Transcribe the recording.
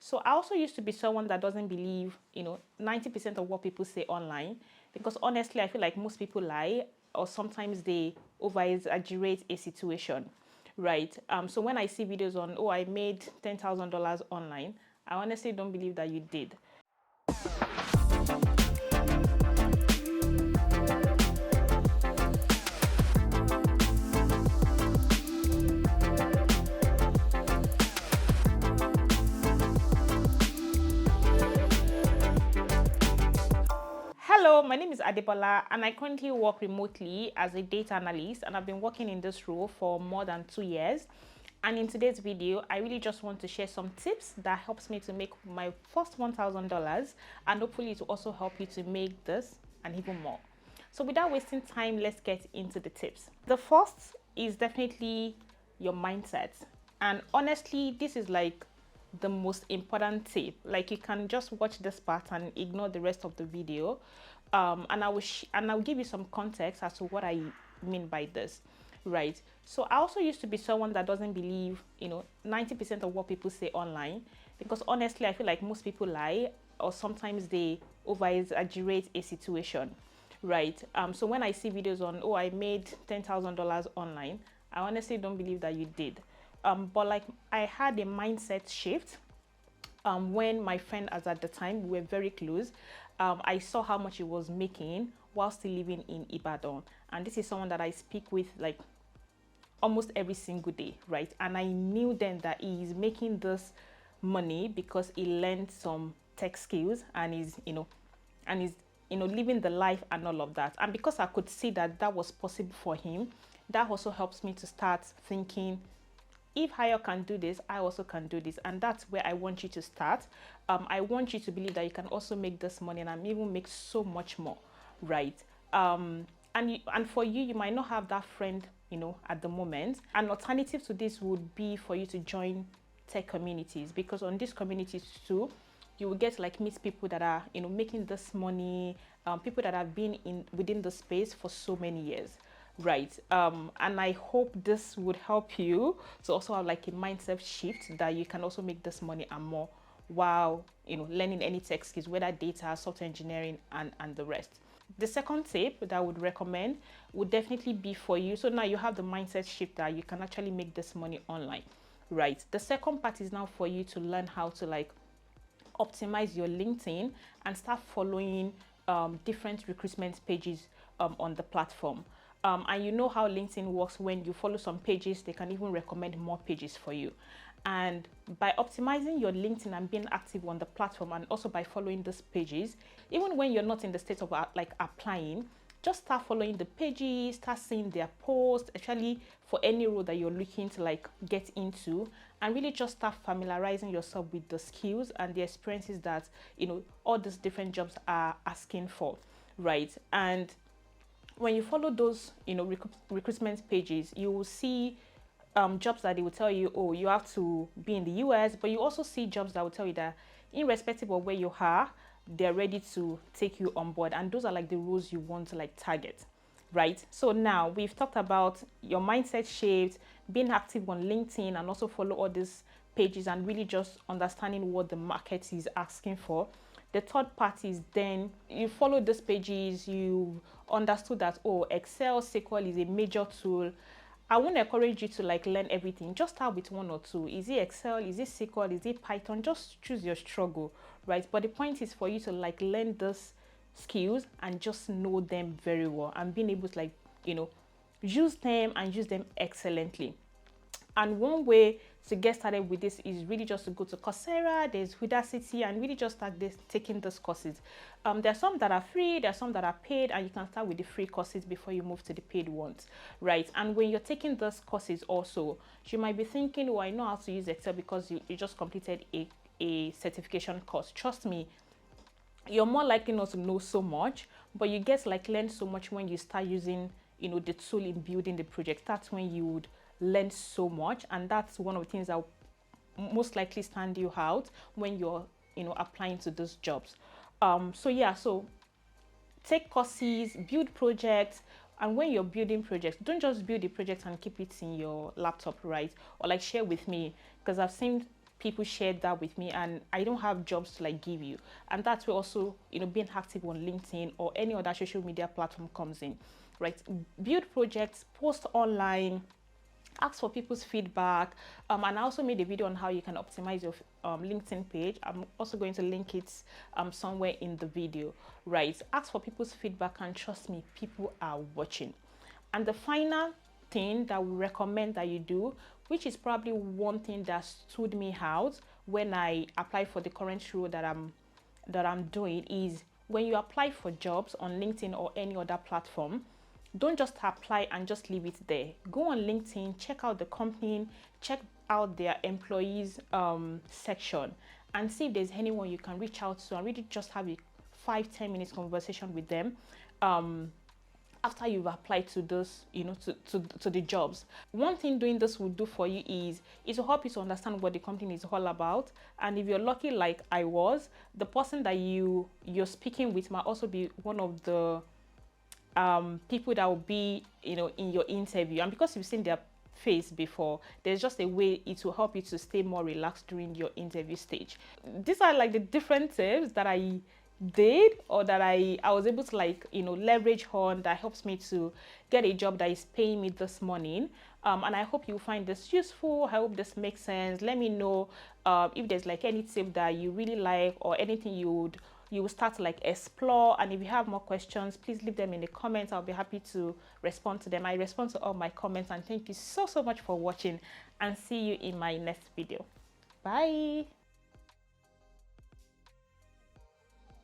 So I also used to be someone that doesn't believe, 90% of what people say online, because honestly, I feel like most people lie or sometimes they over exaggerate a situation, right? So when I see videos on, oh, I made $10,000 online, I honestly don't believe that you did. Hello, my name is Adebola and I currently work remotely as a data analyst, and I've been working in this role for more than 2 years. And in today's video, I really just want to share some tips that helps me to make my first $1,000, and hopefully it will also help you to make this and even more. So without wasting time, let's get into the tips. The first is definitely your mindset. And honestly, this is like the most important tip. Like, you can just watch this part and ignore the rest of the video, and I'll give you some context as to what I mean by this, right? So I also used to be someone that doesn't believe 90% of what people say online, because honestly, I feel like most people lie or sometimes they over exaggerate a situation, right? So when I see videos on, oh, I made $10,000 online, I honestly don't believe that you did. But like, I had a mindset shift when my friend, as at the time, we were very close. I saw how much he was making while still living in Ibadan. And this is someone that I speak with like almost every single day, right? And I knew then that he is making this money because he learned some tech skills and is living the life and all of that. And because I could see that that was possible for him, that also helps me to start thinking, if Hayo can do this, I also can do this. And that's where I want you to start. I want you to believe that you can also make this money and even make so much more, right? And for you, you might not have that friend, at the moment. An alternative to this would be for you to join tech communities, because on these communities too, you will get like meet people that are, making this money, people that have been within the space for so many years. Right. And I hope this would help you to also have like a mindset shift that you can also make this money and more while learning any tech skills, whether data, software engineering, and the rest. The second tip that I would recommend would definitely be for you. So now you have the mindset shift that you can actually make this money online, right? The second part is now for you to learn how to like optimize your LinkedIn and start following different recruitment pages on the platform. And you know how LinkedIn works. When you follow some pages, they can even recommend more pages for you. And by optimizing your LinkedIn and being active on the platform, and also by following these pages, even when you're not in the state of like applying, just start following the pages, start seeing their posts, especially for any role that you're looking to like get into, and really just start familiarizing yourself with the skills and the experiences that all these different jobs are asking for, right? And when you follow those recruitment pages, you will see jobs that they will tell you, oh, you have to be in the US, but you also see jobs that will tell you that irrespective of where you are, they're ready to take you on board. And those are like the roles you want to like target, right? So now we've talked about your mindset shift, being active on LinkedIn, and also follow all these pages and really just understanding what the market is asking for. The third part is then you follow these pages, you understood that, oh, Excel, SQL is a major tool. I won't encourage you to like learn everything. Just start with one or two. Is it Excel? Is it SQL? Is it Python? Just choose your struggle, right? But the point is for you to like learn those skills and just know them very well and being able to like, use them and use them excellently. And one way to get started with this is really just to go to Coursera, there's Udacity, and really just start taking those courses. There are some that are free, there are some that are paid, and you can start with the free courses before you move to the paid ones, right? And when you're taking those courses also, you might be thinking, oh, I know how to use Excel because you just completed a certification course. Trust me, you're more likely not to know so much, but you get like learn so much when you start using the tool in building the project. That's when you would learn so much, and that's one of the things that will most likely stand you out when you're applying to those jobs. So take courses, build projects, and when you're building projects, don't just build the project and keep it in your laptop, right? Or like share with me, because I've seen people shared that with me, and I don't have jobs to like give you. And that's where also, you know, being active on LinkedIn or any other social media platform comes in, right? Build projects, post online, ask for people's feedback, and I also made a video on how you can optimize your LinkedIn page. I'm also going to link it somewhere in the video, right? Ask for people's feedback, and trust me, people are watching. And the final thing that we recommend that you do, which is probably one thing that stood me out when I applied for the current role that I'm doing, is when you apply for jobs on LinkedIn or any other platform, don't just apply and just leave it there. Go on LinkedIn, check out the company, check out their employees section, and see if there's anyone you can reach out to and really just have a 5-10 minutes conversation with them after you've applied to those, you know, to the jobs. One thing doing this will do for you is it will help you to understand what the company is all about. And if you're lucky like I was, the person that you're speaking with might also be one of the people that will be, you know, in your interview. And because you've seen their face before, there's just a way it will help you to stay more relaxed during your interview stage. These are like the different tips that I did, or that I was able to, like, you know, leverage on, that helps me to get a job that is paying me this morning. And I hope you find this useful. I hope this makes sense. Let me know if there's like any tip that you really like, or anything you will start to like explore. And if you have more questions, please leave them in the comments. I'll be happy to respond to them. I respond to all my comments. And thank you so much for watching, and see you in my next video. Bye.